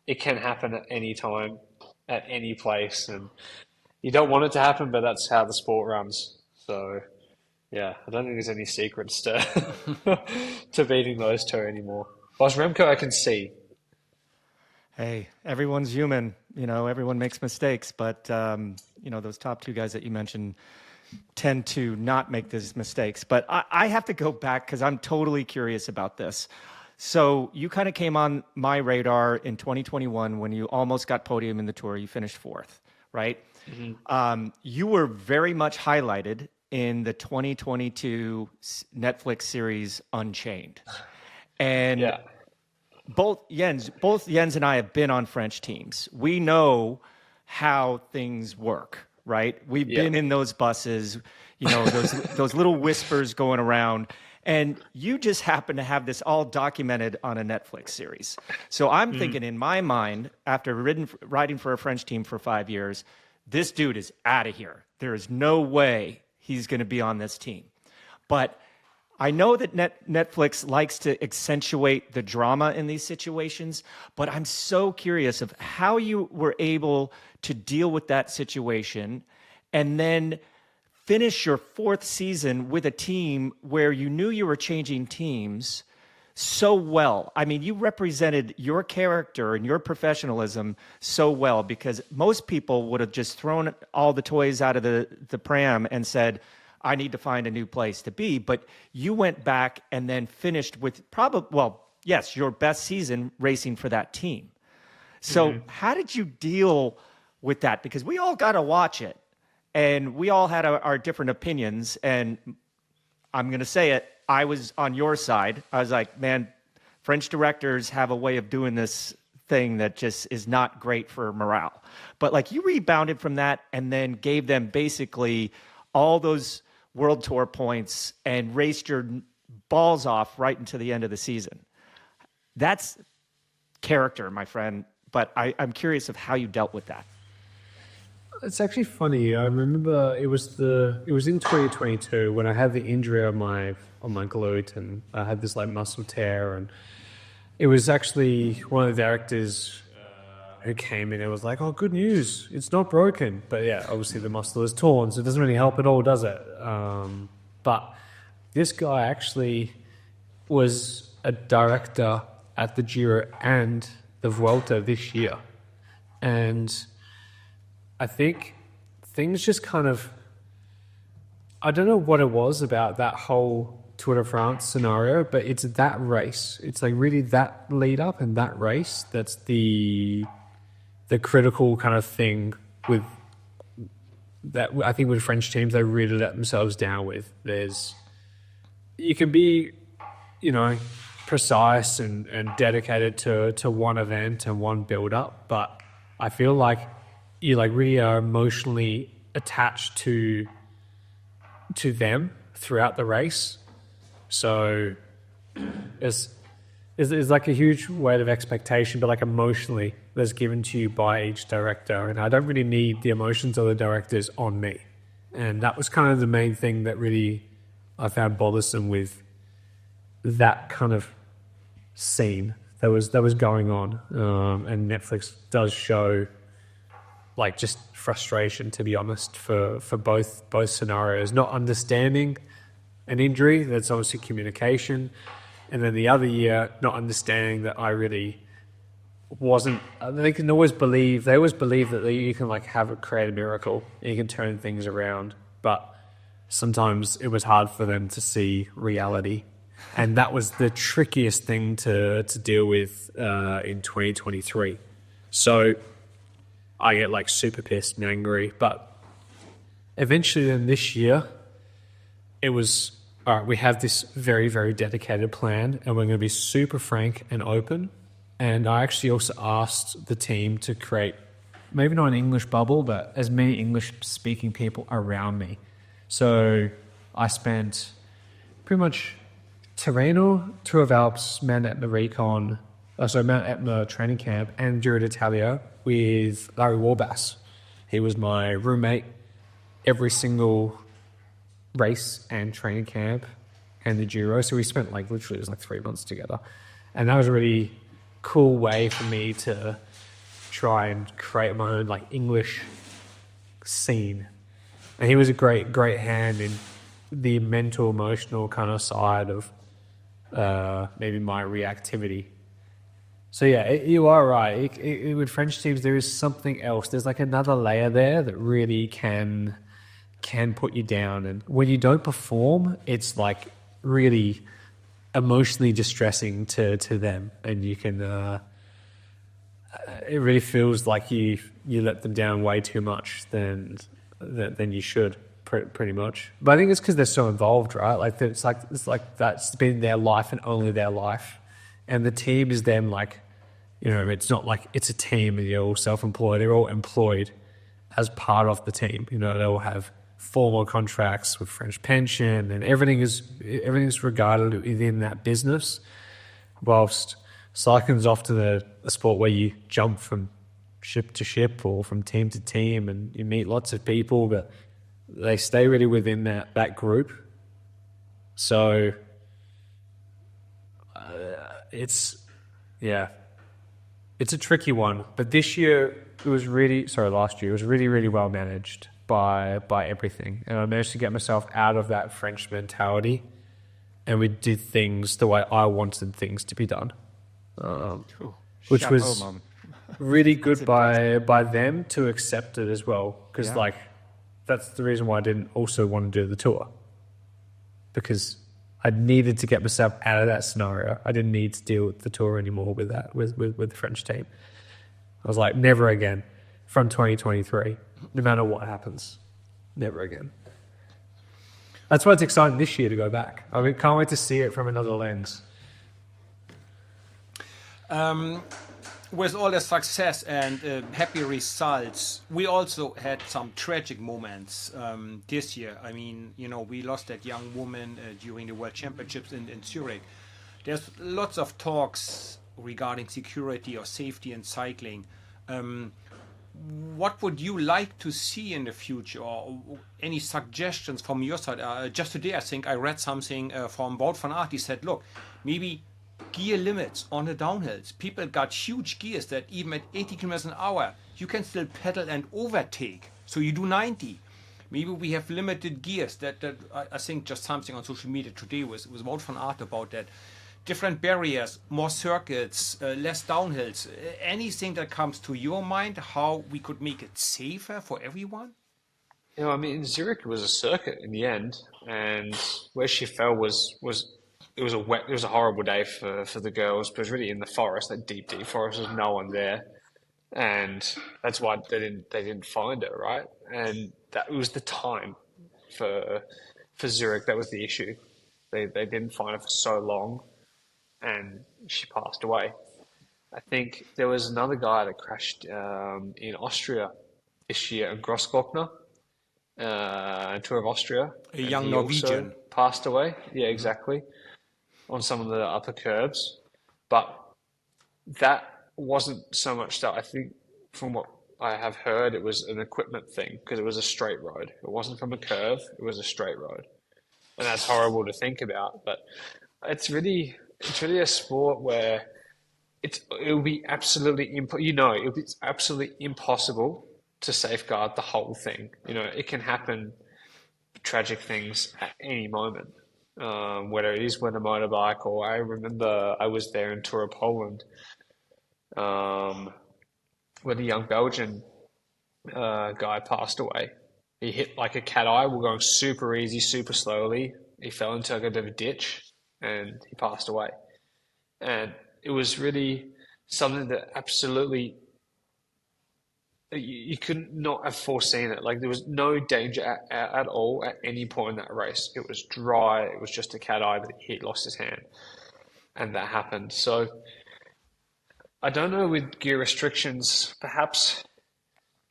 it can happen at any time, at any place, and you don't want it to happen, but that's how the sport runs. So yeah, I don't think there's any secrets to to beating those two anymore. Whilst Remco, I can see. Hey, everyone's human. Everyone makes mistakes, but those top two guys that you mentioned tend to not make these mistakes. But I have to go back because I'm totally curious about this. So you kind of came on my radar in 2021 when you almost got podium in the Tour. You finished fourth, right? Mm-hmm. You were very much highlighted in the 2022 Netflix series Unchained. And yeah. Both Jens and I have been on French teams. We know how things work, right? We've been in those buses, those little whispers going around, and you just happen to have this all documented on a Netflix series. So I'm thinking in my mind, after riding for a French team for 5 years, this dude is out of here. There is no way he's going to be on this team. But I know that Netflix likes to accentuate the drama in these situations, but I'm so curious of how you were able to deal with that situation and then finish your fourth season with a team where you knew you were changing teams so well. I mean, you represented your character and your professionalism so well, because most people would have just thrown all the toys out of the pram and said, I need to find a new place to be. But you went back and then finished with your best season racing for that team. So how did you deal with that? Because we all got to watch it and we all had our different opinions. And I'm going to say it, I was on your side. I was like, man, French directors have a way of doing this thing that just is not great for morale. But you rebounded from that and then gave them basically all those World Tour points and raced your balls off right into the end of the season. That's character, my friend. But I'm curious of how you dealt with that. It's actually funny. I remember it was in 2022 when I had the injury on my glute and I had this muscle tear, and it was actually one of the directors who came in and was like, oh, good news, it's not broken. But yeah, obviously the muscle is torn, so it doesn't really help at all, does it? But this guy actually was a director at the Giro and the Vuelta this year. And I think things just kind of, I don't know what it was about that whole Tour de France scenario, but it's that race. It's really that lead up and that race that's the critical kind of thing with that. I think with French teams, they really let themselves down with. You can be, precise and dedicated to one event and one build up, but I feel like you like really are emotionally attached to them throughout the race. So it's like a huge weight of expectation, but like emotionally that's given to you by each director. And I don't really need the emotions of the directors on me. And that was kind of the main thing that really I found bothersome with that kind of scene that was going on. And Netflix does show like just frustration, to be honest, for both scenarios. Not understanding an injury, that's obviously communication. And then the other year, not understanding that I really wasn't. They always believe that you can like create a miracle, and you can turn things around. But sometimes it was hard for them to see reality, and that was the trickiest thing to deal with in 2023. So I get like super pissed and angry, but eventually then this year, it was, all right, we have this very, very dedicated plan and we're going to be super frank and open. And I actually also asked the team to create, maybe not an English bubble, but as many English speaking people around me. So I spent pretty much Tirreno, Tour of Alps, Mount Etna Recon, Mount Etna training camp and Giro d'Italia with Larry Warbass. He was my roommate every single race and training camp and the Giro. So we spent like literally, it was like 3 months together. And that was a really cool way for me to try and create my own like English scene. And he was a great hand in the mental, emotional kind of side of maybe my reactivity. So yeah, you are right. With French teams, there is something else. There's like another layer there that really can put you down. And when you don't perform, it's like really emotionally distressing to them. And you can, it really feels like you let them down way too much than you should, pretty much. But I think it's because they're so involved, right? Like it's like that's been their life and only their life. And the team is them, like, you know, it's not like it's a team and you're all self-employed. They're all employed as part of the team. You know, they all have formal contracts with French pension and everything's regarded within that business. Whilst cycling's often a sport where you jump from ship to ship or from team to team and you meet lots of people, but they stay really within that group. So it's a tricky one. But last year it was really, really well managed by everything. And I managed to get myself out of that French mentality and we did things the way I wanted things to be done. Which was really good by them to accept it as well. Because like, that's the reason why I didn't also want to do the tour. Because I needed to get myself out of that scenario. I didn't need to deal with the tour anymore with that, with the French team. I was like, never again from 2023, no matter what happens, never again. That's why it's exciting this year to go back. I mean, can't wait to see it from another lens. With all the success and happy results, we also had some tragic moments this year. I mean, you know, we lost that young woman during the World Championships in Zurich. There's lots of talks regarding security or safety in cycling. What would you like to see in the future, or any suggestions from your side? Just today, I think I read something from Wout van Aert. He said, look, maybe gear limits on the downhills. People got huge gears that even at 80 kilometers an hour, you can still pedal and overtake. So you do 90. Maybe we have limited gears. That I think just something on social media today was Wout van Aert about that. Different barriers, more circuits, less downhills. Anything that comes to your mind, how we could make it safer for everyone? You know, I mean, Zurich was a circuit in the end, and where she fell was it was a horrible day for the girls, but it was really in the forest, that deep forest. There's no one there, and that's why they didn't find her, right? And that was the time for Zurich. That was the issue. They didn't find her for so long, and she passed away. I think there was another guy that crashed in Austria this year, in Grossglockner, Tour of Austria, A and young he also Norwegian. passed away. Yeah, exactly, on some of the upper curbs. But that wasn't so much that. I think from what I have heard, it was an equipment thing because it was a straight road. It wasn't from a curve, it was a straight road. And that's horrible to think about, but it's really a sport where it will be absolutely it'll be absolutely impossible to safeguard the whole thing. It can happen, tragic things at any moment, whether it is with a motorbike, or I remember I was there in Tour of Poland, when a young Belgian guy passed away. He hit like a cat eye. We're going super easy, super slowly. He fell into like a bit of a ditch and he passed away. And it was really something that absolutely you could not have foreseen it. Like there was no danger at all at any point in that race. It was dry. It was just a cat eye, but he lost his hand, and that happened. So I don't know, with gear restrictions, perhaps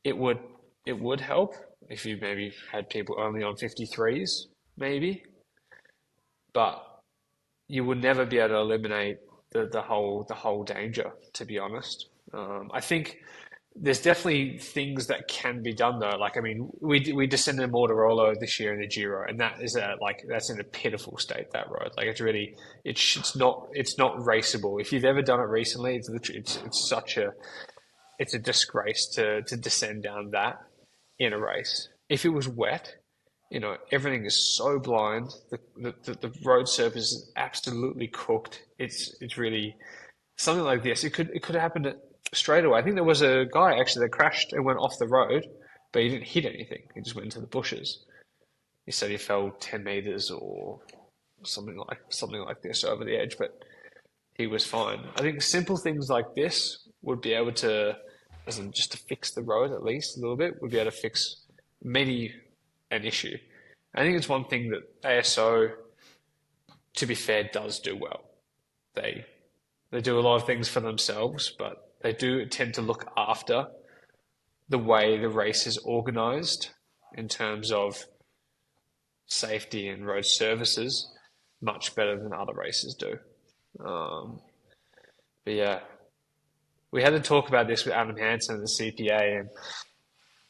it would help if you maybe had people only on 53s, maybe, but you would never be able to eliminate the whole danger, to be honest. I think there's definitely things that can be done though. Like, I mean, we descended Mortarolo this year in the Giro, and that is that's in a pitiful state, that road. Like it's not raceable. If you've ever done it recently, it's a disgrace to descend down that in a race. If it was wet, everything is so blind. The road surface is absolutely cooked. It's really something like this. It could happen straight away. I think there was a guy actually that crashed and went off the road, but he didn't hit anything. He just went into the bushes. He said he fell 10 meters or something like this over the edge, but he was fine. I think simple things like this would be able to, as in just to fix the road at least a little bit, would be able to fix many an issue. I think it's one thing that ASO, to be fair, does do well. They do a lot of things for themselves, but they do tend to look after the way the race is organized in terms of safety and road services much better than other races do. But yeah, we had to talk about this with Adam Hansen and the CPA, and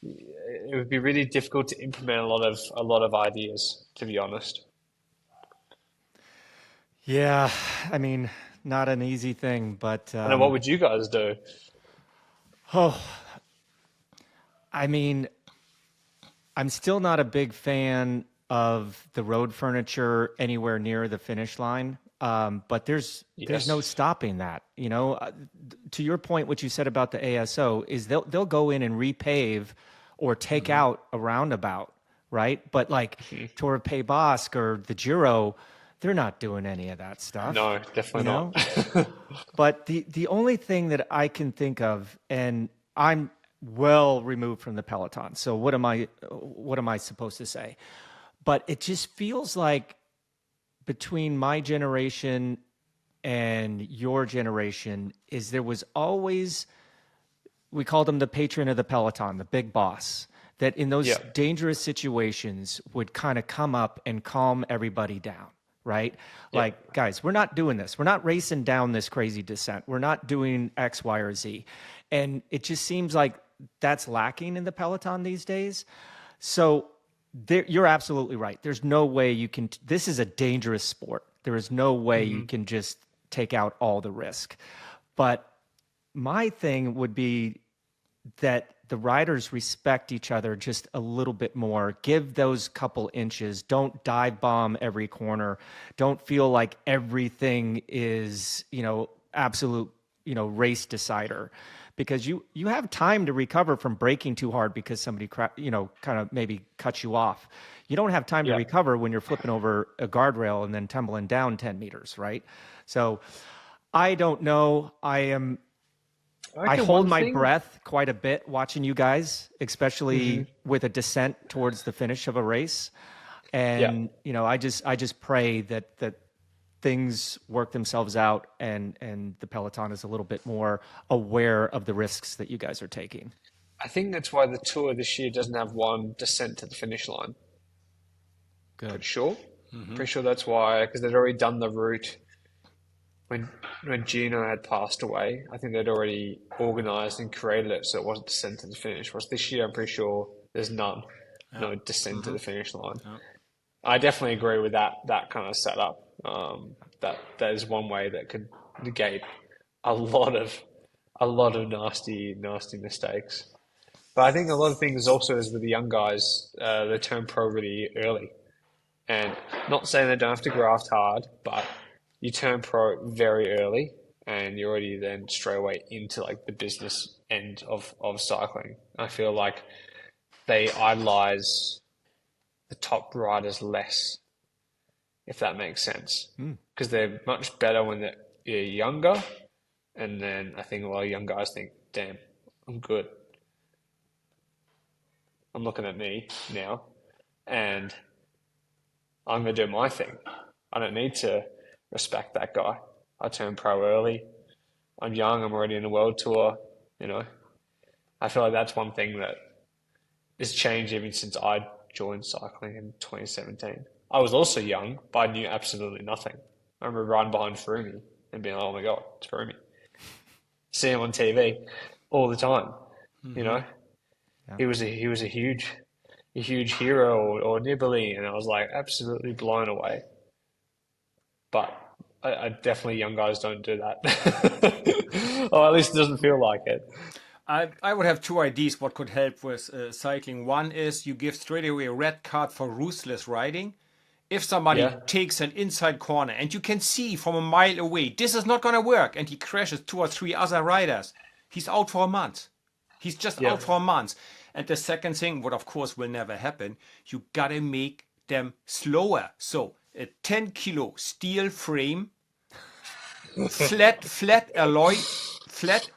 it would be really difficult to implement a lot of ideas, to be honest. Yeah, I mean, not an easy thing, but And what would you guys do? I mean, I'm still not a big fan of the road furniture anywhere near the finish line. But there's no stopping that. To your point, what you said about the ASO is they'll go in and repave or take out a roundabout, right? But like Tour of Pays Basque or the Giro, they're not doing any of that stuff. No, definitely not. But the only thing that I can think of, and I'm well removed from the peloton, so what am I supposed to say? But it just feels like between my generation and your generation is there was always, we called him the patron of the peloton, the big boss, that in those dangerous situations would kind of come up and calm everybody down, right? Like, guys, we're not doing this. We're not racing down this crazy descent. We're not doing X, Y, or Z. And it just seems like that's lacking in the peloton these days. So you're absolutely right. There's no way you can. This is a dangerous sport. There is no way you can just take out all the risk. But my thing would be that the riders respect each other just a little bit more. Give those couple inches. Don't dive bomb every corner. Don't feel like everything is, absolute, race decider. Because you have time to recover from braking too hard because somebody kind of maybe cuts you off. You don't have time to recover when you're flipping over a guardrail and then tumbling down 10 meters, right? So I don't know. I hold my breath quite a bit watching you guys, especially with a descent towards the finish of a race. And I just pray that things work themselves out and the peloton is a little bit more aware of the risks that you guys are taking? I think that's why the Tour this year doesn't have one descent to the finish line. Good. Pretty sure. Pretty sure that's why, because they'd already done the route when Gino had passed away. I think they'd already organised and created it so it wasn't descent to the finish. Whereas this year, I'm pretty sure there's none, no descent to the finish line. I definitely agree with that kind of setup. That is one way that could negate a lot of nasty mistakes. But I think a lot of things also is with the young guys, they turn pro really early. And not saying they don't have to graft hard, but you turn pro very early and you're already then straight away into like the business end of cycling. I feel like they idolize the top riders less, if that makes sense. Because they're much better when they're younger. And then I think a lot of young guys think, damn, I'm good. I'm looking at me now and I'm going to do my thing. I don't need to respect that guy. I turned pro early. I'm young. I'm already in the world tour. You know, I feel like that's one thing that has changed even since I joined cycling in 2017. I was also young, but I knew absolutely nothing. I remember riding behind Phinney and being like, oh my God, it's Phinney. See him on TV all the time. You know, he was a huge hero or Nibali, and I was like absolutely blown away. But I definitely, young guys don't do that. Or at least it doesn't feel like it. I would have two ideas what could help with cycling. One is you give straight away a red card for ruthless riding. If somebody takes an inside corner and you can see from a mile away, this is not going to work, and he crashes 2 or 3 other riders, he's out for a month. He's just out for a month. And the second thing, what of course will never happen, you got to make them slower. So a 10 kilo steel frame, flat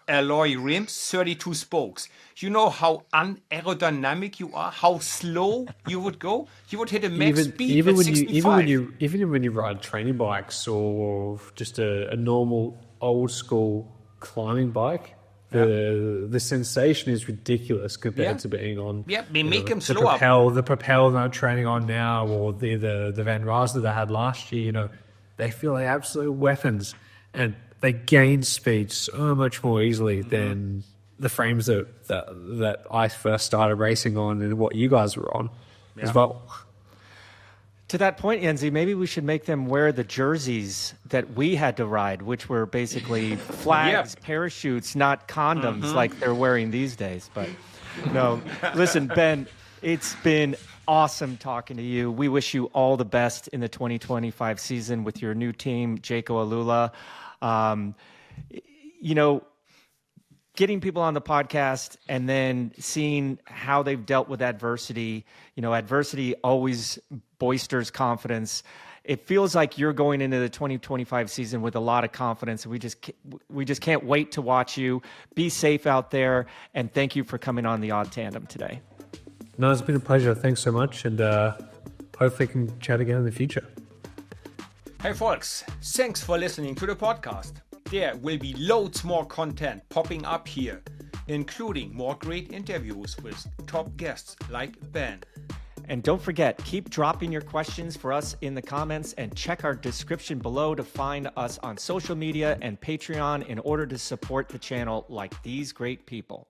alloy rims, 32 spokes. You know how unaerodynamic you are, how slow you would go? You would hit a max speed at 65. Even when you ride training bikes or just a normal old school climbing bike, the sensation is ridiculous compared to being on. They make them slower. The Propel they're training on now, or the Van Rijs that they had last year. You know, they feel like absolute weapons, and they gain speed so much more easily than the frames that I first started racing on, and what you guys were on as well. To that point, Yenzi, maybe we should make them wear the jerseys that we had to ride, which were basically flags, parachutes, not condoms like they're wearing these days. But no, listen, Ben, it's been awesome talking to you. We wish you all the best in the 2025 season with your new team, Jayco AlUla. You know, getting people on the podcast and then seeing how they've dealt with adversity, you know, adversity always boisters confidence. It feels like you're going into the 2025 season with a lot of confidence, and we just can't wait to watch you. Be safe out there, and thank you for coming on the Odd Tandem today. No, it's been a pleasure. Thanks so much, and hopefully we can chat again in the future. Hey folks, thanks for listening to the podcast. There will be loads more content popping up here, including more great interviews with top guests like Ben. And don't forget, keep dropping your questions for us in the comments, and check our description below to find us on social media and Patreon in order to support the channel like these great people.